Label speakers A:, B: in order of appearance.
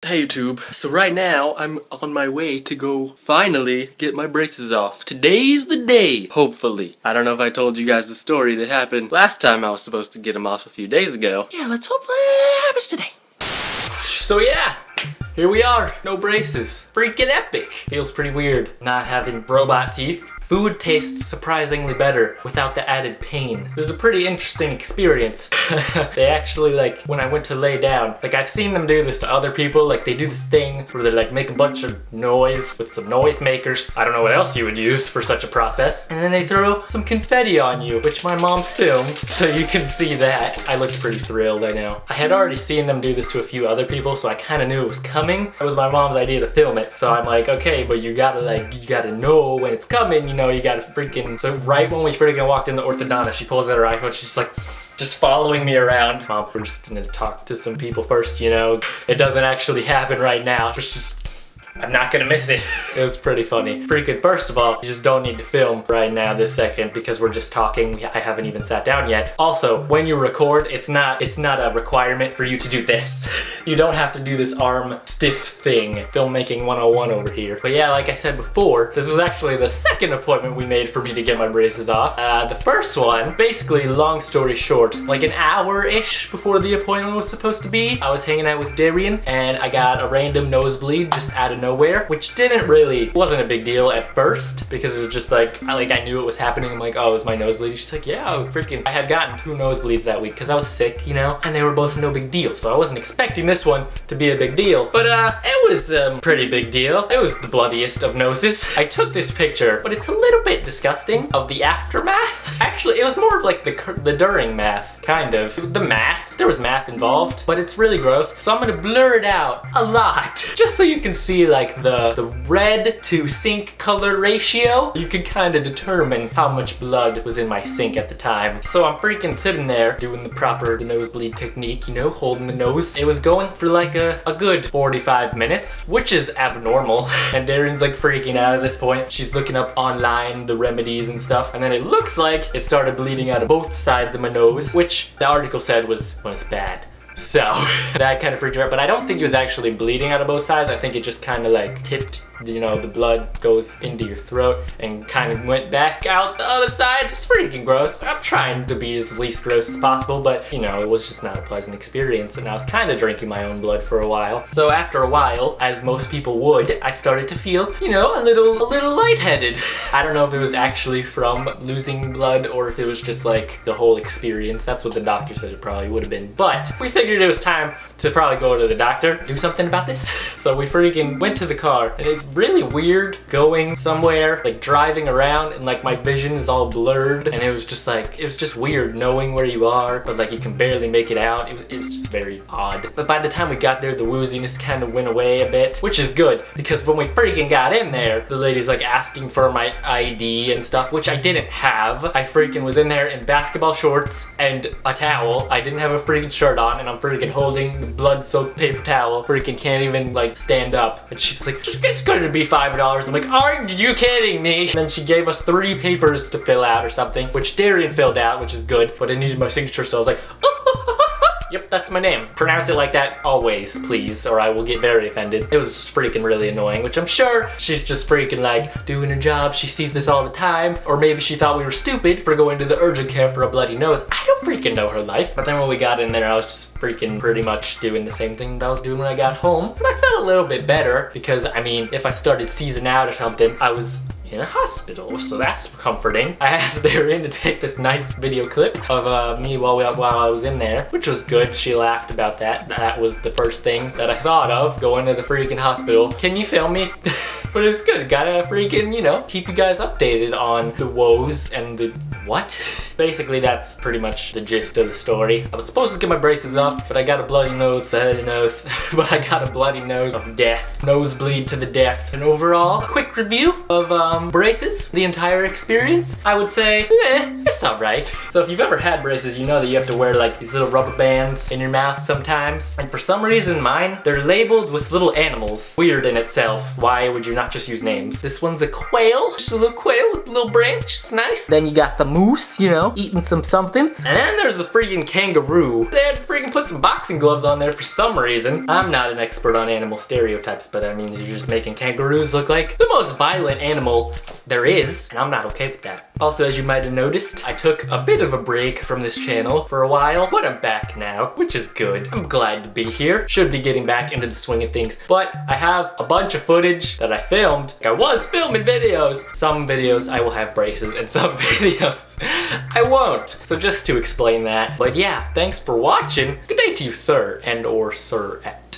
A: Hey YouTube. So right now, I'm on my way to go finally get my braces off. Today's the day, hopefully. I don't know if I told you guys the story that happened last time I was supposed to get them off a few days ago. Yeah, let's hope that happens today. So yeah, here we are. No braces. Freaking epic. Feels pretty weird not having robot teeth. Food tastes surprisingly better without the added pain. It was a pretty interesting experience. They actually, like, when I went to lay down, like, I've seen them do this to other people. Like, they do this thing where they, like, make a bunch of noise with some noise makers. I don't know what else you would use for such a process. And then they throw some confetti on you, which my mom filmed, so you can see that. I looked pretty thrilled, I know. I had already seen them do this to a few other people, so I kind of knew it was coming. It was my mom's idea to film it. So I'm like, okay, but you gotta know when it's coming, you know, you gotta freaking. So right when we freaking walked in the orthodontist, she pulls out her iPhone, she's like, just following me around. Mom, we're just gonna talk to some people first, you know. It doesn't actually happen right now. It's just, I'm not gonna miss it. It was pretty funny. Freaking, first of all, you just don't need to film right now this second because we're just talking. I haven't even sat down yet. Also, when you record, it's not a requirement for you to do this. You don't have to do this arm stiff thing. Filmmaking 101 over here. But yeah, like I said before, this was actually the second appointment we made for me to get my braces off. The first one, basically, long story short, like an hour-ish before the appointment was supposed to be, I was hanging out with Darian and I got a random nosebleed just out of nowhere, which wasn't a big deal at first because it was just like I knew it was happening. I'm like, oh, it was my nosebleed. She's like, yeah, I had gotten 2 nosebleeds that week because I was sick, you know, and they were both no big deal. So I wasn't expecting this one to be a big deal, but it was a pretty big deal. It was the bloodiest of noses. I took this picture, but it's a little bit disgusting of the aftermath. Actually, it was more of like the during math, kind of. The math, there was math involved, but it's really gross. So I'm gonna blur it out a lot just so you can see like the red to sink color ratio. You can kind of determine how much blood was in my sink at the time. So I'm freaking sitting there doing the nosebleed technique, you know, holding the nose. It was going for like a good 45 minutes, which is abnormal. And Darren's like freaking out at this point. She's looking up online the remedies and stuff. And then it looks like it started bleeding out of both sides of my nose, which the article said was bad. So that kind of freaked her out, but I don't think it was actually bleeding out of both sides. I think it just kind of like tipped, you know, the blood goes into your throat and kind of went back out the other side. It's freaking gross. I'm trying to be as least gross as possible, but you know, it was just not a pleasant experience, and I was kind of drinking my own blood for a while. So after a while, as most people would, I started to feel, you know, a little lightheaded. I don't know if it was actually from losing blood or if it was just like the whole experience. That's what the doctor said it probably would have been, but we figured it was time to probably go to the doctor, do something about this. So we freaking went to the car, and it's really weird going somewhere, like driving around, and like my vision is all blurred, and it was just weird knowing where you are, but like you can barely make it out. It's just very odd. But by the time we got there, the wooziness kind of went away a bit, which is good, because when we freaking got in there, the lady's like asking for my ID and stuff, which I didn't have. I freaking was in there in basketball shorts and a towel. I didn't have a freaking shirt on, and I'm freaking holding the blood-soaked paper towel. Freaking can't even like stand up. And she's like, it's going to be $5. I'm like, are you kidding me? And then she gave us 3 papers to fill out or something, which Darian filled out, which is good, but it needed my signature, so I was like, yep, that's my name. Pronounce it like that always, please, or I will get very offended. It was just freaking really annoying, which I'm sure she's just freaking like doing her job. She sees this all the time. Or maybe she thought we were stupid for going to the urgent care for a bloody nose. I don't freaking know her life. But then when we got in there, I was just freaking pretty much doing the same thing that I was doing when I got home. But I felt a little bit better because, I mean, if I started seizing out or something, I was in a hospital, so that's comforting. I asked Darren to take this nice video clip of me while I was in there, which was good. She laughed about that. That was the first thing that I thought of going to the freaking hospital. Can you film me? But it's good. Gotta freaking, you know, keep you guys updated on the woes and the what? Basically, that's pretty much the gist of the story. I was supposed to get my braces off, but I got a bloody nose, but I got a bloody nose of death. Nosebleed to the death. And overall, quick review of braces, the entire experience. I would say, it It's alright. So if you've ever had braces, you know that you have to wear like these little rubber bands in your mouth sometimes. And for some reason mine, they're labeled with little animals. Weird in itself. Why would you not just use names? This one's a quail. Just a little quail with a little branch. It's nice. Then you got the moose, you know, eating some somethings. And then there's a freaking kangaroo. They had to freaking put some boxing gloves on there for some reason. I'm not an expert on animal stereotypes, but I mean, you're just making kangaroos look like the most violent animal there is, and I'm not okay with that. Also, as you might have noticed, I took a bit of a break from this channel for a while, but I'm back now, which is good. I'm glad to be here. Should be getting back into the swing of things, but I have a bunch of footage that I filmed. I was filming videos. Some videos I will have braces and some videos I won't. So just to explain that. But yeah, thanks for watching. Good day to you, sir, and or sir-ette.